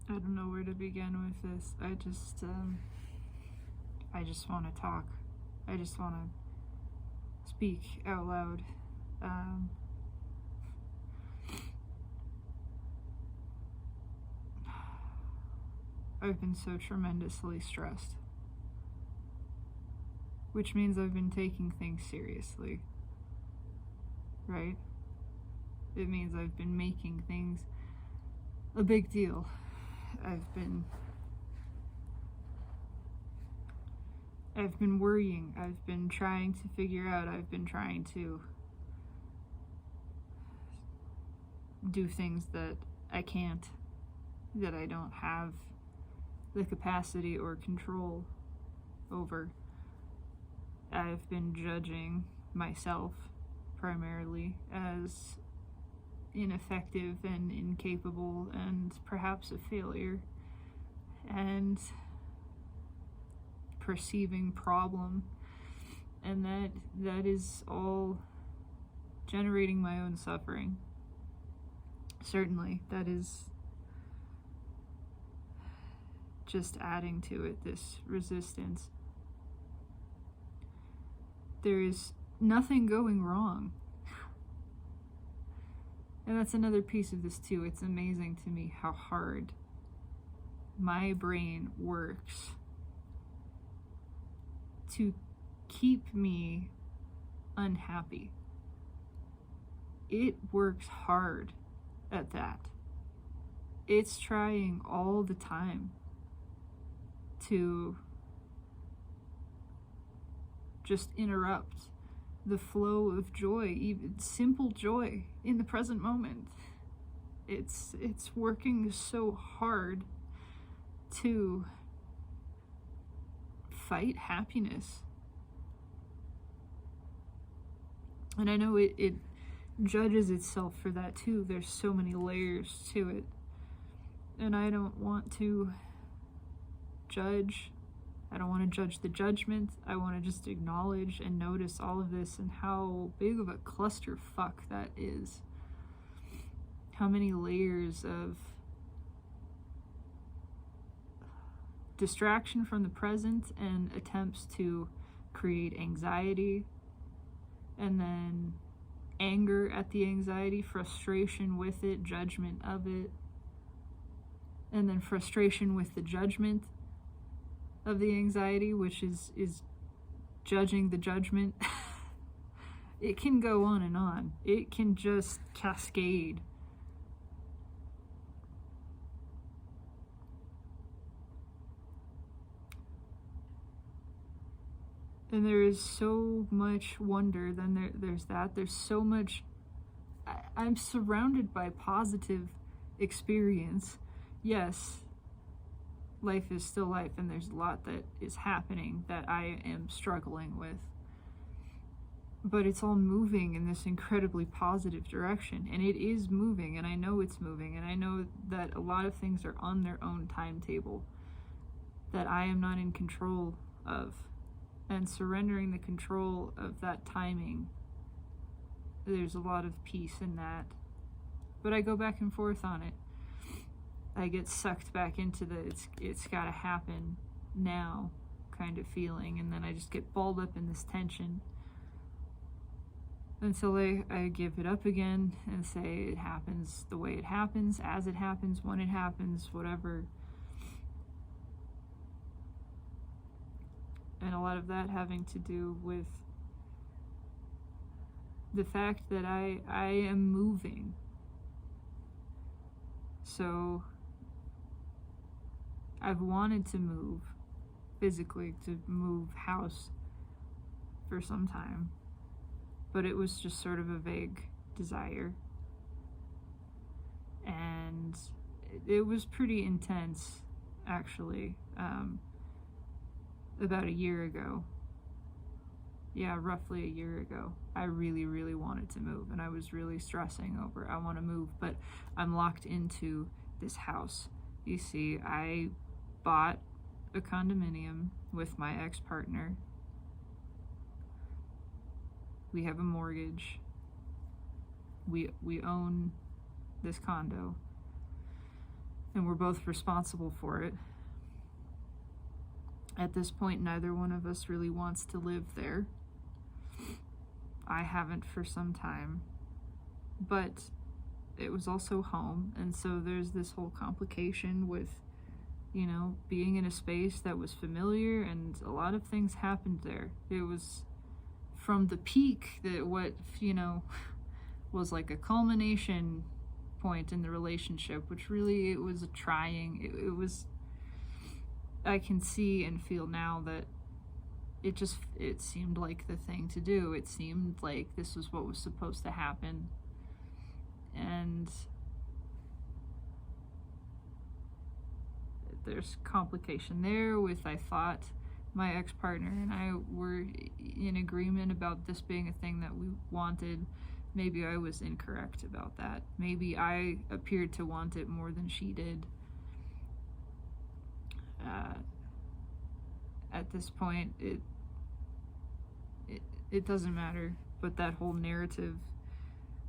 I don't know where to begin with this. I just want to talk. I just want to speak out loud. I've been so tremendously stressed, which means I've been taking things seriously, right? It means I've been making things a big deal. I've been worrying. I've been trying to figure out. I've been trying to do things that I can't, that I don't have the capacity or control over. I've been judging myself primarily as ineffective and incapable and perhaps a failure, and perceiving problem, and that is all generating my own suffering. Certainly, that is just adding to it, this resistance. There is nothing going wrong. And that's another piece of this too. It's amazing to me how hard my brain works to keep me unhappy. It works hard at that. It's trying all the time to just interrupt the flow of joy, even simple joy in the present moment. It's working so hard to fight happiness. And I know it judges itself for that too. There's so many layers to it. And I don't want to judge. I don't want to judge the judgment. I want to just acknowledge and notice all of this and how big of a clusterfuck that is. How many layers of distraction from the present and attempts to create anxiety, and then anger at the anxiety, frustration with it, judgment of it, and then frustration with the judgment of the anxiety, which is judging the judgment. It can go on and on. It can just cascade. And there is so much wonder. Then there's that. There's so much. I'm surrounded by positive experience. Yes, life is still life, and there's a lot that is happening that I am struggling with. But it's all moving in this incredibly positive direction. And it is moving, and I know it's moving, and I know that a lot of things are on their own timetable that I am not in control of. And surrendering the control of that timing, there's a lot of peace in that. But I go back and forth on it. I get sucked back into the it's gotta happen now kind of feeling, and then I just get balled up in this tension until I give it up again and say it happens the way it happens, as it happens, when it happens, whatever. And a lot of that having to do with the fact that I am moving. So I've wanted to move physically, to move house for some time, but it was just sort of a vague desire. And it was pretty intense, actually. About a year ago, roughly a year ago, I really, really wanted to move, and I was really stressing over, I want to move, but I'm locked into this house. You see, I bought a condominium with my ex-partner. We have a mortgage. We own this condo. and we're both responsible for it. At this point, neither one of us really wants to live there. I haven't for some time, but it was also home, and so there's this whole complication with, being in a space that was familiar, and a lot of things happened there. It was from the peak that what, was like a culmination point in the relationship, which really it was a trying, it was, I can see and feel now that it seemed like the thing to do. It seemed like this was what was supposed to happen. And there's complication there with, I thought my ex-partner and I were in agreement about this being a thing that we wanted. Maybe I was incorrect about that. Maybe I appeared to want it more than she did. At this point, it doesn't matter, but that whole narrative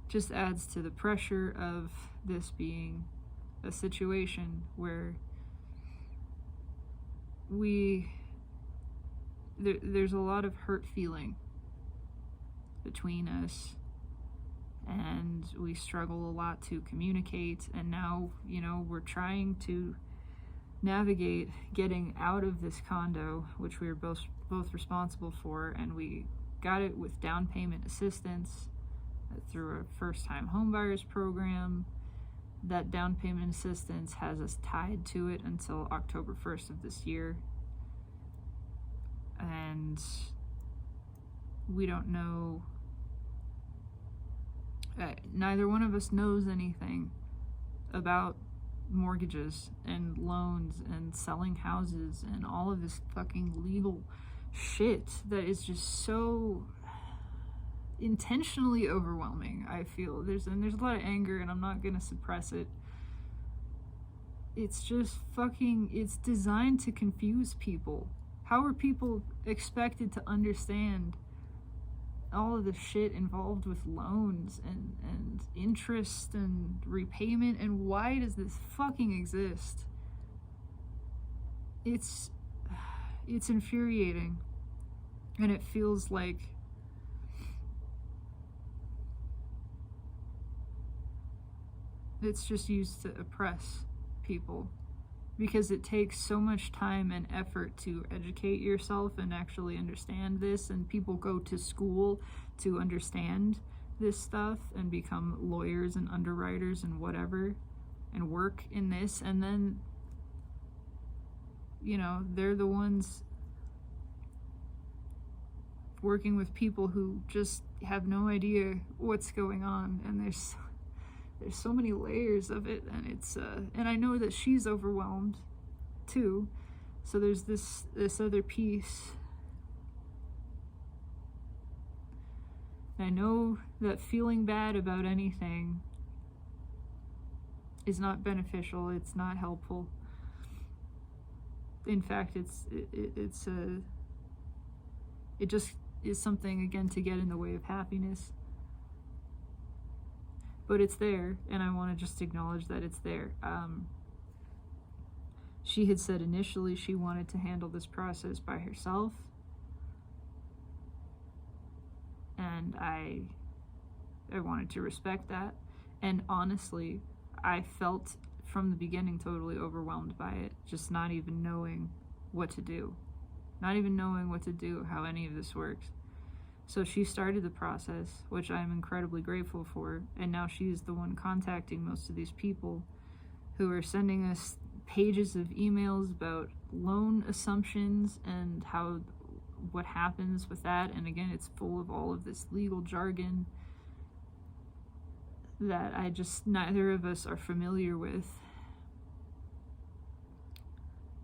just adds to the pressure of this being a situation where there's a lot of hurt feeling between us, and we struggle a lot to communicate, and now, we're trying to navigate getting out of this condo, which we were both responsible for, and we got it with down payment assistance through a first-time homebuyers program. That down payment assistance has us tied to it until October 1st of this year. And we don't know, neither one of us knows anything about mortgages and loans and selling houses and all of this fucking legal shit that is just so intentionally overwhelming. I feel there's a lot of anger, and I'm not gonna suppress it. It's just it's designed to confuse people. How are people expected to understand all of the shit involved with loans and interest and repayment, and why does this fucking exist? It's infuriating, and it feels like it's just used to oppress people, because it takes so much time and effort to educate yourself and actually understand this, and people go to school to understand this stuff and become lawyers and underwriters and whatever and work in this, and then they're the ones working with people who just have no idea what's going on, and there's so many layers of it, and it's and I know that she's overwhelmed too, so there's this other piece. I know that feeling bad about anything is not beneficial. It's not helpful. In fact, it just is something, again, to get in the way of happiness. But it's there, and I want to just acknowledge that it's there. She had said initially she wanted to handle this process by herself, and I wanted to respect that. And honestly, I felt from the beginning totally overwhelmed by it, just not even knowing what to do, how any of this works. So she started the process, which I'm incredibly grateful for, and now she's the one contacting most of these people who are sending us pages of emails about loan assumptions and what happens with that. And again, it's full of all of this legal jargon that neither of us are familiar with.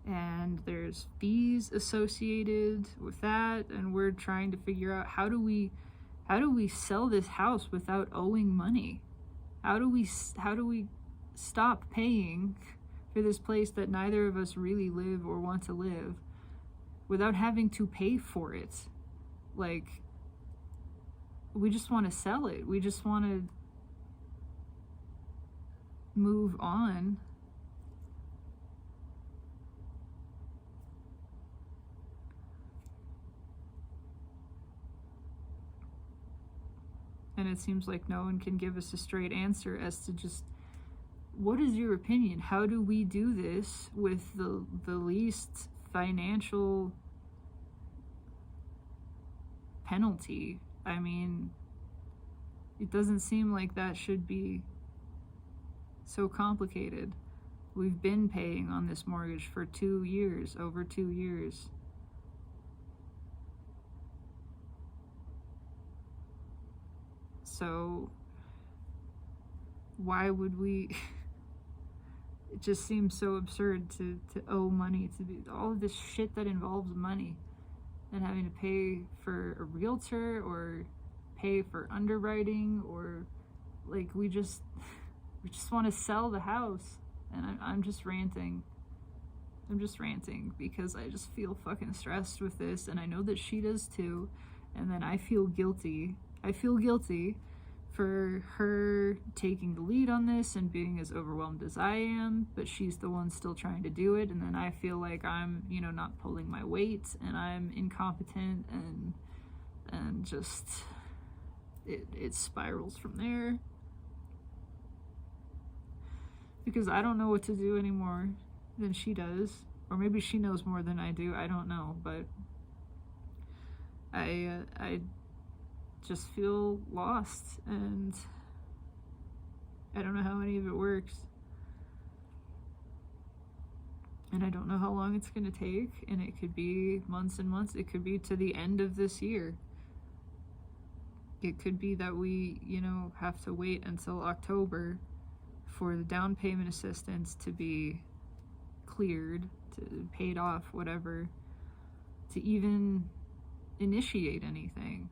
And there's fees associated with that, and we're trying to figure out how do we sell this house without owing money? How do we stop paying for this place that neither of us really live or want to live without having to pay for it? Like, we just want to sell it. We just want to move on. And it seems like no one can give us a straight answer as to just, what is your opinion? How do we do this with the least financial penalty? I mean, it doesn't seem like that should be so complicated. We've been paying on this mortgage for 2 years, over 2 years. So why would we it just seems so absurd to owe money, to be all of this shit that involves money, and having to pay for a realtor or pay for underwriting, or like we just want to sell the house. And I'm just ranting. I'm just ranting because I just feel fucking stressed with this, and I know that she does too. And then I feel guilty. I feel guilty for her taking the lead on this and being as overwhelmed as I am, but she's the one still trying to do it. And then I feel like I'm, not pulling my weight, and I'm incompetent, and just it spirals from there. Because I don't know what to do anymore than she does. Or maybe she knows more than I do, I don't know, but I just feel lost, and I don't know how any of it works. And I don't know how long it's going to take, and it could be months and months. It could be to the end of this year. It could be that we, have to wait until October for the down payment assistance to be cleared, to paid off, whatever, to even initiate anything.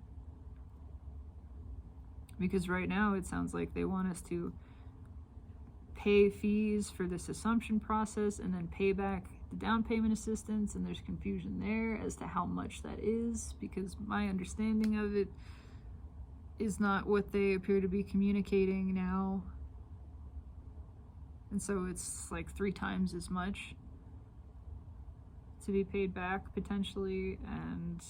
Because right now it sounds like they want us to pay fees for this assumption process and then pay back the down payment assistance, and there's confusion there as to how much that is, because my understanding of it is not what they appear to be communicating now. And so it's like 3 times as much to be paid back potentially. And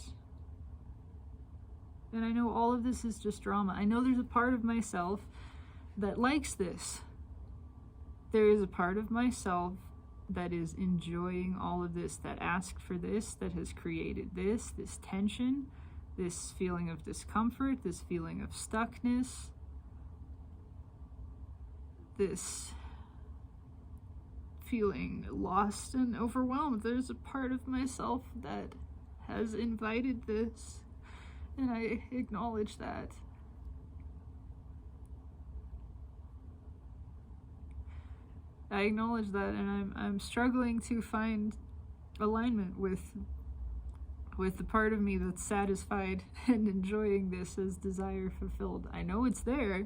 I know all of this is just drama. I know there's a part of myself that likes this. There is a part of myself that is enjoying all of this, that asked for this, that has created this tension, this feeling of discomfort, this feeling of stuckness, this feeling lost and overwhelmed. There's a part of myself that has invited this, and I acknowledge that. I acknowledge that, and I'm struggling to find alignment with the part of me that's satisfied and enjoying this as desire fulfilled. I know it's there.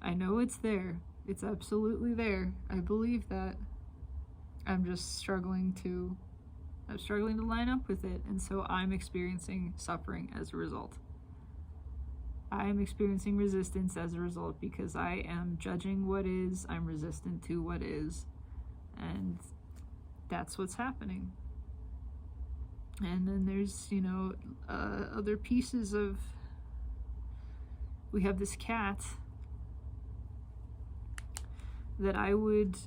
I know it's there. It's absolutely there. I believe that. I'm just struggling to line up with it, and so I'm experiencing suffering as a result. I'm experiencing resistance as a result because I am judging what is, I'm resistant to what is, and that's what's happening. And then there's, other pieces of, we have this cat that I would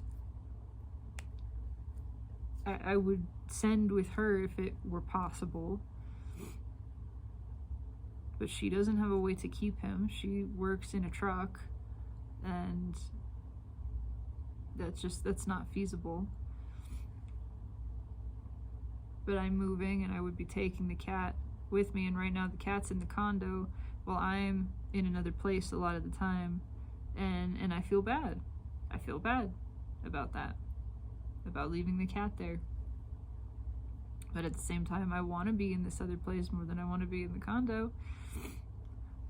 send with her if it were possible, but she doesn't have a way to keep him. She works in a truck, and that's not feasible. But I'm moving, and I would be taking the cat with me, and right now the cat's in the condo while I'm in another place a lot of the time, and I feel bad. I feel bad about that, about leaving the cat there. But at the same time, I want to be in this other place more than I want to be in the condo.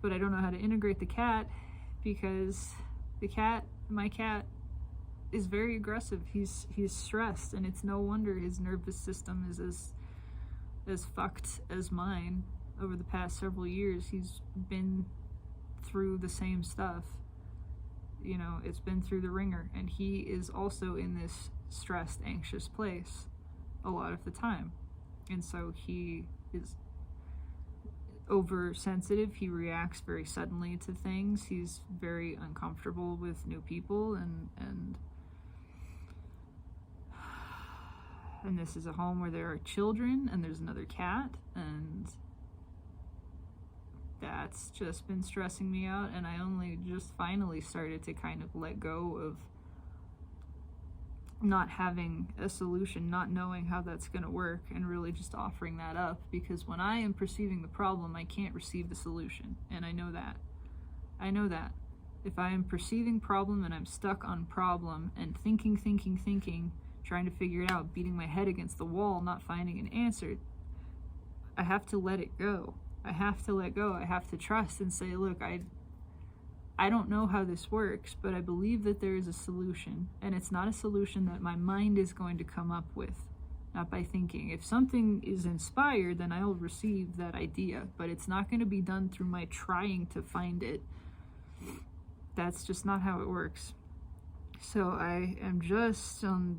But I don't know how to integrate the cat, because my cat is very aggressive. He's stressed, and it's no wonder his nervous system is as fucked as mine. Over the past several years, he's been through the same stuff. It's been through the ringer, and he is also in this stressed, anxious place a lot of the time. And so he is oversensitive. He reacts very suddenly to things. He's very uncomfortable with new people, and this is a home where there are children and there's another cat, and that's just been stressing me out. And I only just finally started to kind of let go of not having a solution, not knowing how that's going to work, and really just offering that up, because when I am perceiving the problem, I can't receive the solution, and I know that. If I am perceiving problem and I'm stuck on problem and thinking, trying to figure it out, beating my head against the wall, not finding an answer, I have to let it go. I have to let go. I have to trust and say, look, I don't know how this works, but I believe that there is a solution, and it's not a solution that my mind is going to come up with, not by thinking. If something is inspired, then I'll receive that idea, but it's not going to be done through my trying to find it. That's just not how it works. So I am just on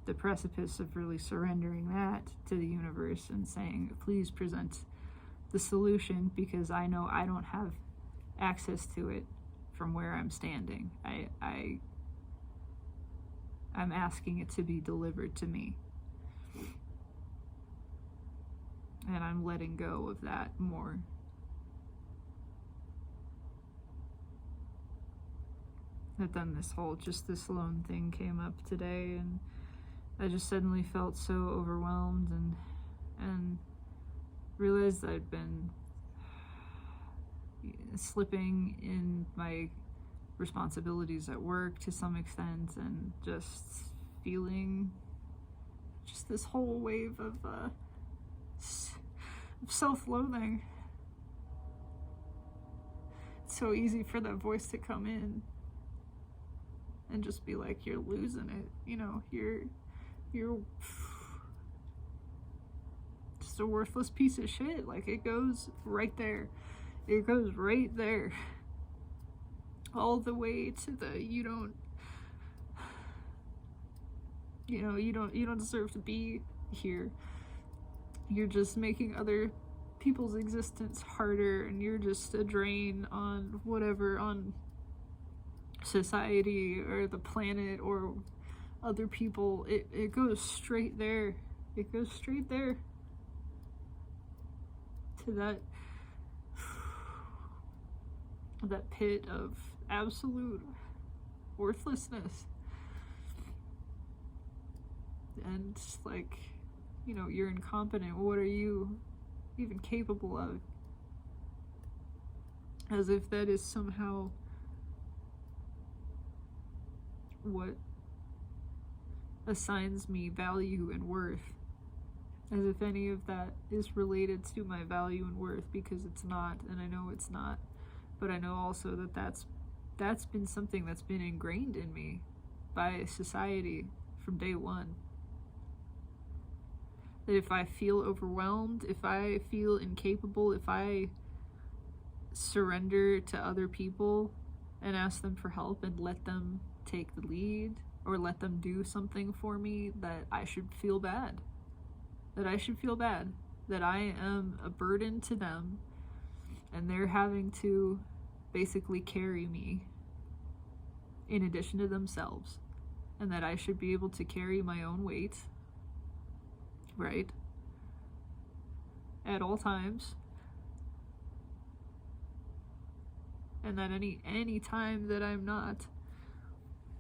the precipice of really surrendering that to the universe and saying, please present the solution, because I know I don't have access to it from where I'm standing. I'm asking it to be delivered to me, and I'm letting go of that more. But then this loan thing came up today, and I just suddenly felt so overwhelmed and realized I'd been slipping in my responsibilities at work to some extent, and just feeling just this whole wave of self-loathing. It's so easy for that voice to come in and just be like, you're losing it, you're just a worthless piece of shit. Like, it goes right there. It goes right there. All the way to the you don't deserve to be here. You're just making other people's existence harder, and you're just a drain on whatever, on society or the planet or other people. It goes straight there. It goes straight there to that pit of absolute worthlessness. And just like, you're incompetent. What are you even capable of? As if that is somehow what assigns me value and worth. As if any of that is related to my value and worth, because it's not, and I know it's not. But I know also that that's been something that's been ingrained in me by society from day one. That if I feel overwhelmed, if I feel incapable, if I surrender to other people and ask them for help and let them take the lead, or let them do something for me, that I should feel bad. That I am a burden to them, and they're having to basically carry me in addition to themselves, and that I should be able to carry my own weight, right, at all times, and that any time that I'm not,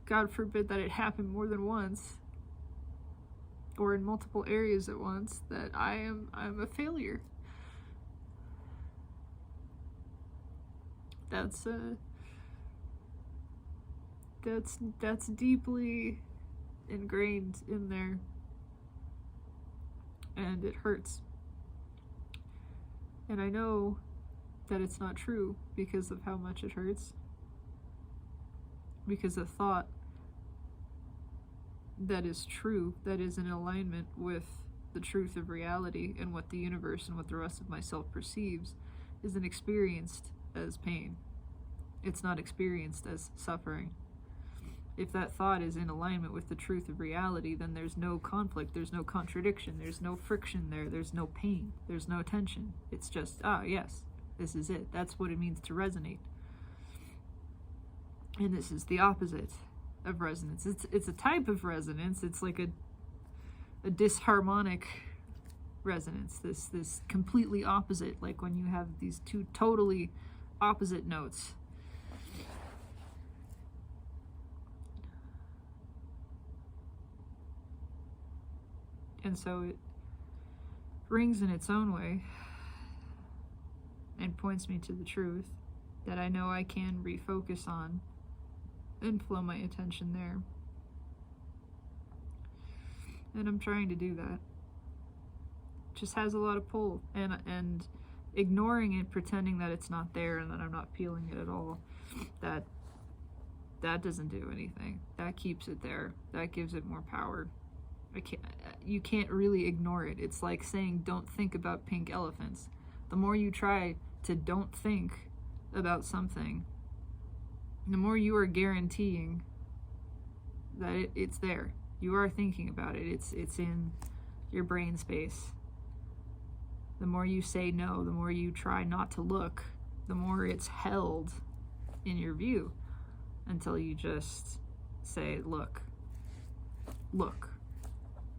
God forbid that it happened more than once or in multiple areas at once, that I'm a failure. That's deeply ingrained in there, and it hurts. And I know that it's not true because of how much it hurts, because the thought that is true, that is in alignment with the truth of reality and what the universe and what the rest of myself perceives, isn't experienced as pain. It's not experienced as suffering. If that thought is in alignment with the truth of reality, then there's no conflict, there's no contradiction, there's no friction there, there's no pain, there's no tension. It's just, yes, this is it. That's what it means to resonate. And this is the opposite of resonance. It's a type of resonance. It's like a disharmonic resonance, this completely opposite, like when you have these two totally opposite notes. And so it rings in its own way and points me to the truth that I know I can refocus on and flow my attention there. And I'm trying to do that. It just has a lot of pull, and ignoring it, pretending that it's not there and that I'm not feeling it at all, that doesn't do anything. That keeps it there. That gives it more power. You can't really ignore it. It's like saying don't think about pink elephants. The more you try to don't think about something, the more you are guaranteeing that it's there. You are thinking about it. It's in your brain space. The more you say no, the more you try not to look, the more it's held in your view until you just say, look,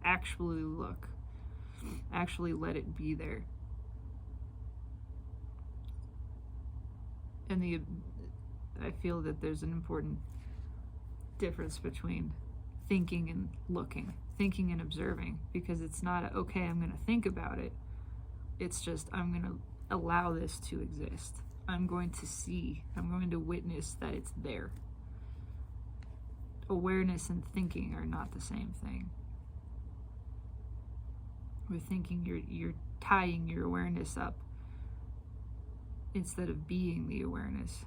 actually look, actually let it be there. And I feel that there's an important difference between thinking and looking, thinking and observing, because it's not okay, I'm going to think about it. It's just, I'm going to allow this to exist. I'm going to see, I'm going to witness that it's there. Awareness and thinking are not the same thing. With thinking, you're tying your awareness up instead of being the awareness,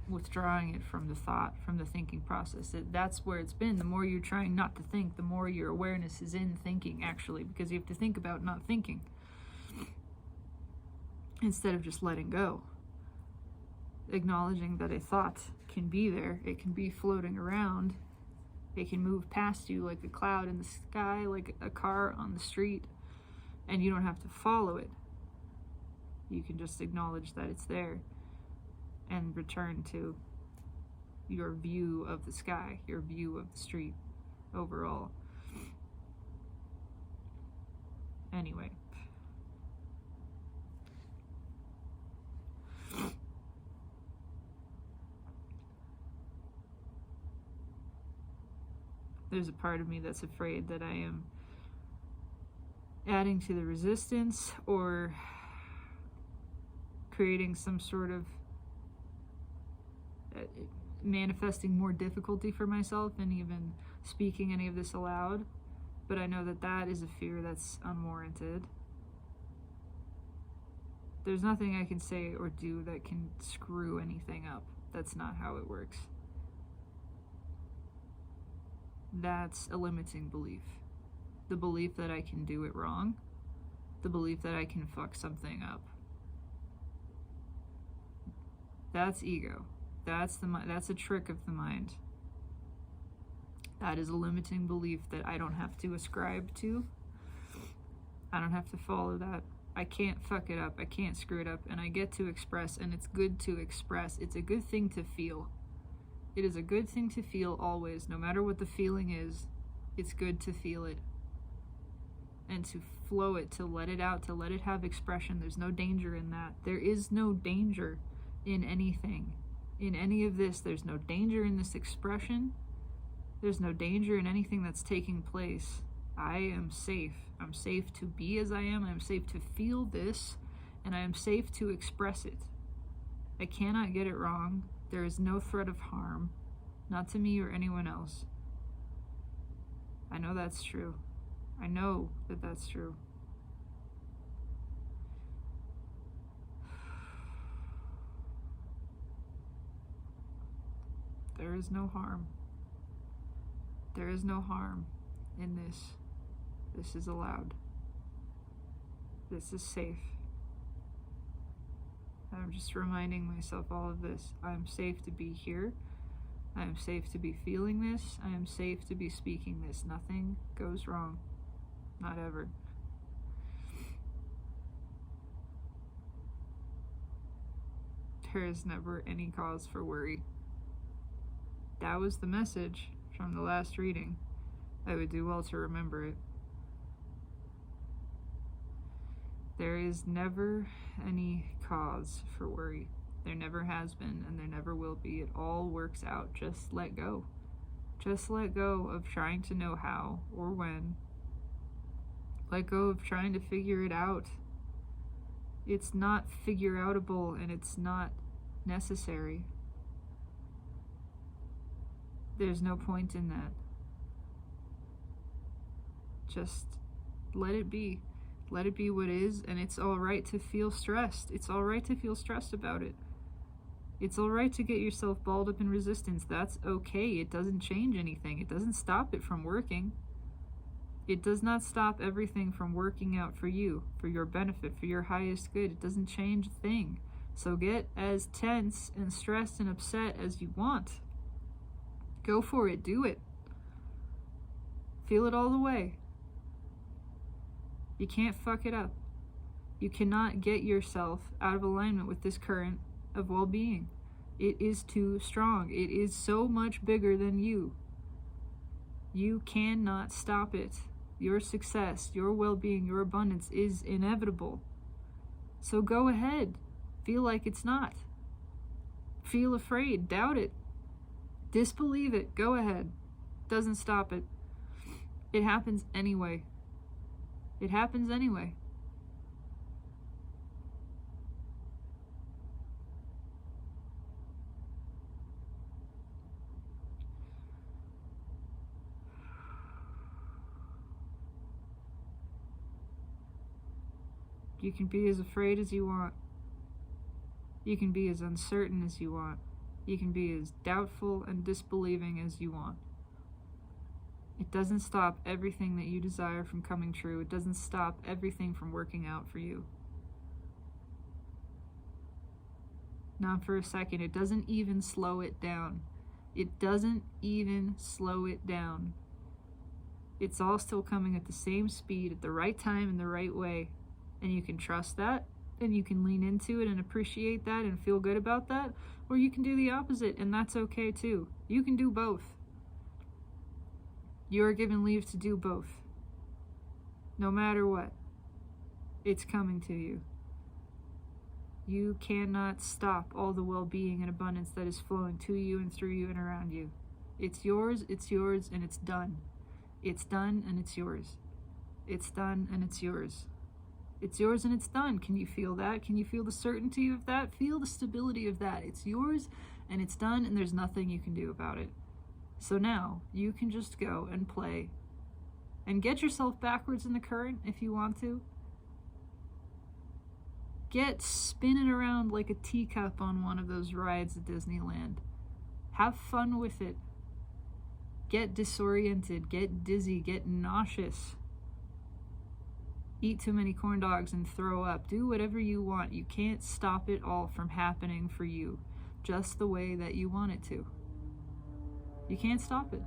withdrawing it from the thought, from the thinking process. That's where it's been. The more you're trying not to think, the more your awareness is in thinking, actually, because you have to think about not thinking instead of just letting go. Acknowledging that a thought can be there, it can be floating around, it can move past you like a cloud in the sky, like a car on the street, and you don't have to follow it. You can just acknowledge that it's there and return to your view of the sky, your view of the street overall. Anyway. There's a part of me that's afraid that I am adding to the resistance or creating some sort of manifesting more difficulty for myself and even speaking any of this aloud. But I know that that is a fear that's unwarranted. There's nothing I can say or do that can screw anything up. That's not how it works. That's a limiting belief. The belief that I can do it wrong. The belief that I can fuck something up. That's ego. That's a trick of the mind. That is a limiting belief that I don't have to ascribe to. I don't have to follow that. I can't fuck it up. I can't screw it up. And I get to express, and it's good to express. It's a good thing to feel. It is a good thing to feel always, no matter what the feeling is. It's good to feel it. And to flow it, to let it out, to let it have expression. There's no danger in that. There is no danger in anything. In any of this, there's no danger in this expression. There's no danger in anything that's taking place. I am safe. I'm safe to be as I am. I'm safe to feel this, and I am safe to express it. I cannot get it wrong. There is no threat of harm, not to me or anyone else. I know that's true. I know that that's true. There is no harm. There is no harm in this. This is allowed. This is safe. I'm just reminding myself all of this. I'm safe to be here. I am safe to be feeling this. I am safe to be speaking this. Nothing goes wrong. Not ever. There is never any cause for worry. That was the message from the last reading. I would do well to remember it. There is never any cause for worry. There never has been, and there never will be. It all works out. Just let go. Just let go of trying to know how or when. Let go of trying to figure it out. It's not figure-outable, and it's not necessary. There's no point in that. Just let it be. Let it be what is, and it's all right to feel stressed. It's all right to feel stressed about it. It's all right to get yourself balled up in resistance. That's okay. It doesn't change anything. It doesn't stop it from working. It does not stop everything from working out for you, for your benefit, for your highest good. It doesn't change a thing. So get as tense and stressed and upset as you want. Go for it. Do it. Feel it all the way. You can't fuck it up. You cannot get yourself out of alignment with this current of well-being. It is too strong. It is so much bigger than you. You cannot stop it. Your success, your well-being, your abundance is inevitable. So go ahead. Feel like it's not. Feel afraid. Doubt it. Disbelieve it. Go ahead. Doesn't stop it. It happens anyway. It happens anyway. You can be as afraid as you want. You can be as uncertain as you want. You can be as doubtful and disbelieving as you want. It doesn't stop everything that you desire from coming true. It doesn't stop everything from working out for you. Not for a second. It doesn't even slow it down. It doesn't even slow it down. It's all still coming at the same speed, at the right time, in the right way. And you can trust that, and you can lean into it and appreciate that and feel good about that, or you can do the opposite, and that's okay too. You can do both. You are given leave to do both. No matter what, it's coming to you. You cannot stop all the well-being and abundance that is flowing to you and through you and around you. It's yours, and it's done. It's done, and it's yours. It's done, and it's yours. It's yours and it's done. Can you feel that? Can you feel the certainty of that? Feel the stability of that. It's yours and it's done, and there's nothing you can do about it. So now you can just go and play and get yourself backwards in the current if you want to. Get spinning around like a teacup on one of those rides at Disneyland. Have fun with it. Get disoriented, get dizzy, get nauseous. Eat too many corn dogs and throw up. Do whatever you want. You can't stop it all from happening for you just the way that you want it to. You can't stop it.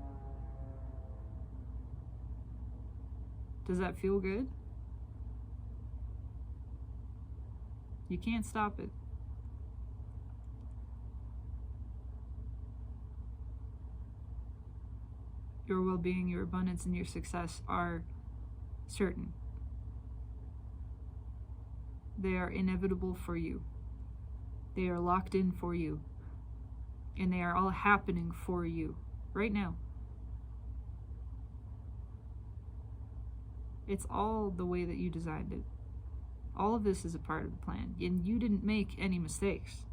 Does that feel good? You can't stop it. Your well-being, your abundance, and your success are certain. They are inevitable for you. They are locked in for you. And they are all happening for you right now. It's all the way that you designed it. All of this is a part of the plan. And you didn't make any mistakes.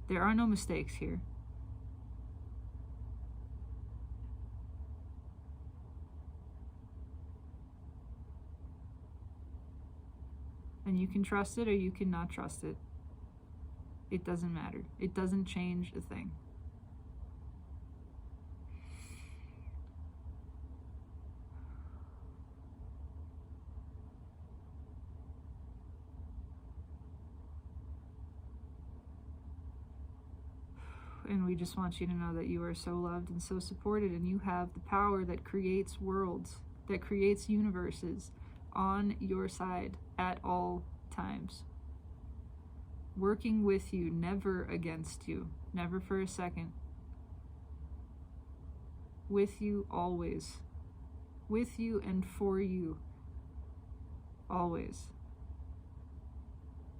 There are no mistakes here. And you can trust it or you cannot trust it. It doesn't matter. It doesn't change a thing. And we just want you to know that you are so loved and so supported, and you have the power that creates worlds, that creates universes on your side at all times. Working with you, never against you, never for a second. With you always. With you and for you. Always.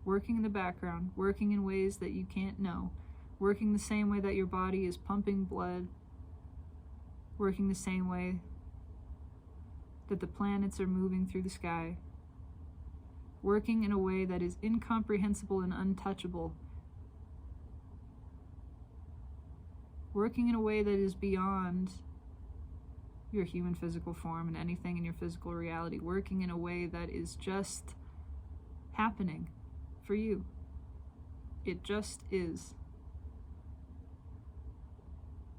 Working in the background, working in ways that you can't know, working the same way that your body is pumping blood, working the same way that the planets are moving through the sky, working in a way that is incomprehensible and untouchable, working in a way that is beyond your human physical form and anything in your physical reality, working in a way that is just happening for you. It just is.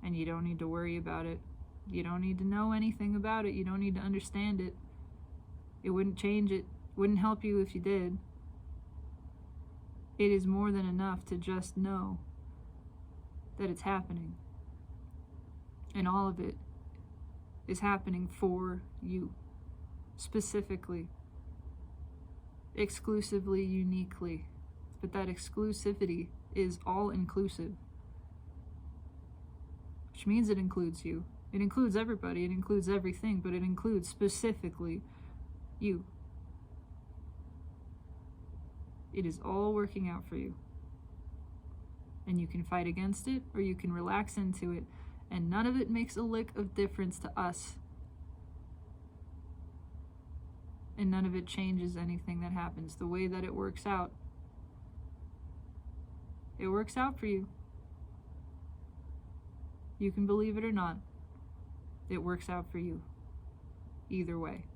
And you don't need to worry about it. You don't need to know anything about it. You don't need to understand it. It wouldn't change it. Wouldn't help you if you did. It is more than enough to just know that it's happening. And all of it is happening for you. Specifically. Exclusively, uniquely. But that exclusivity is all inclusive. Which means it includes you. It includes everybody, it includes everything, but it includes specifically you. It is all working out for you. And you can fight against it, or you can relax into it, and none of it makes a lick of difference to us. And none of it changes anything that happens. The way that it works out, it works out for you. You can believe it or not. It works out for you. Either way.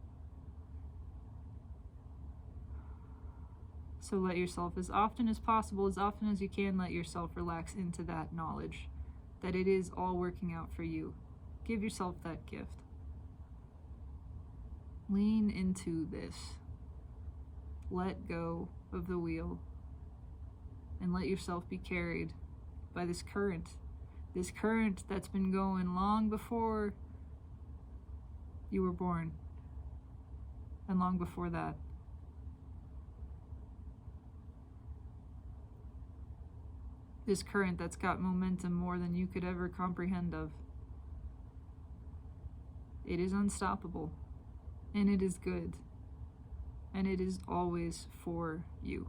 So let yourself, as often as possible, as often as you can, let yourself relax into that knowledge that it is all working out for you. Give yourself that gift. Lean into this. Let go of the wheel and let yourself be carried by this current that's been going long before you were born and long before that. This current that's got momentum more than you could ever comprehend of. It is unstoppable. And it is good. And it is always for you.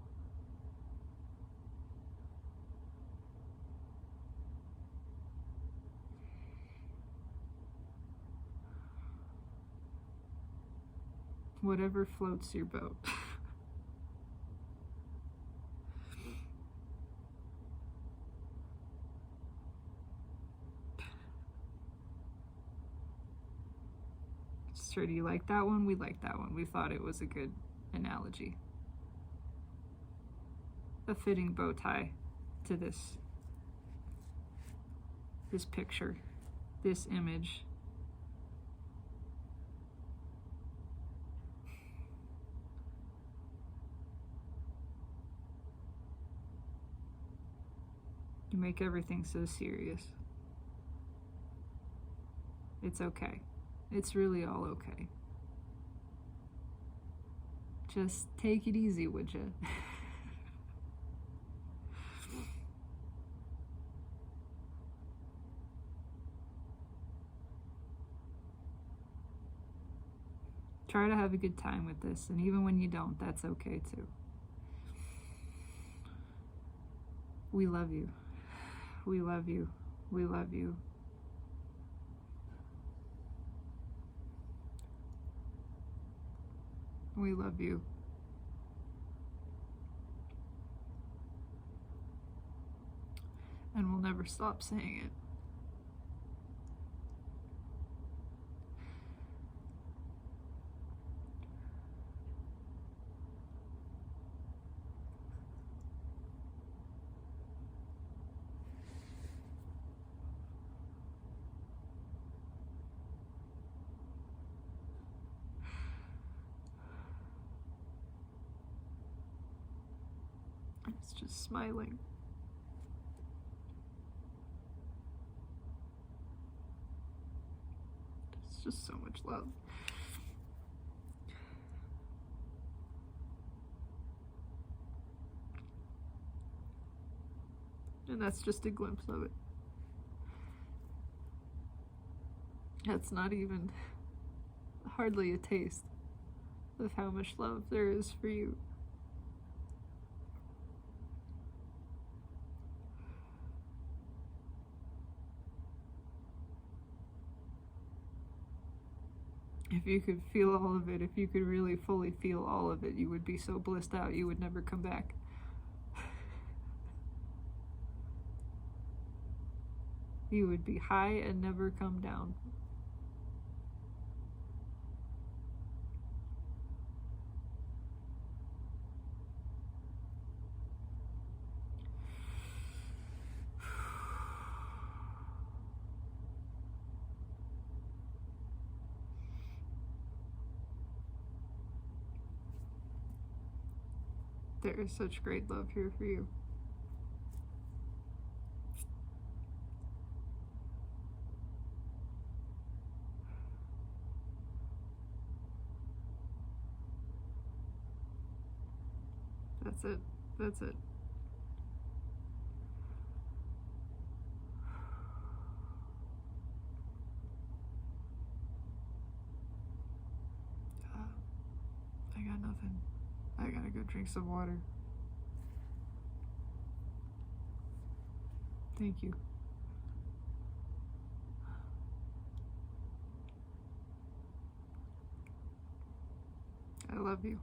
Whatever floats your boat. Sure, do you like that one? We like that one. We thought it was a good analogy. A fitting bow tie to this picture, this image. You make everything so serious. It's okay. It's really all okay. Just take it easy, would you? Try to have a good time with this, and even when you don't, that's okay too. We love you. We love you. We love you. We love you. And we'll never stop saying it. It's just smiling. It's just so much love. And that's just a glimpse of it. That's not even hardly a taste of how much love there is for you. If you could feel all of it, if you could really fully feel all of it, you would be so blissed out you would never come back. You would be high and never come down. There is such great love here for you. That's it. That's it. I got nothing. I gotta go drink some water. Thank you. I love you.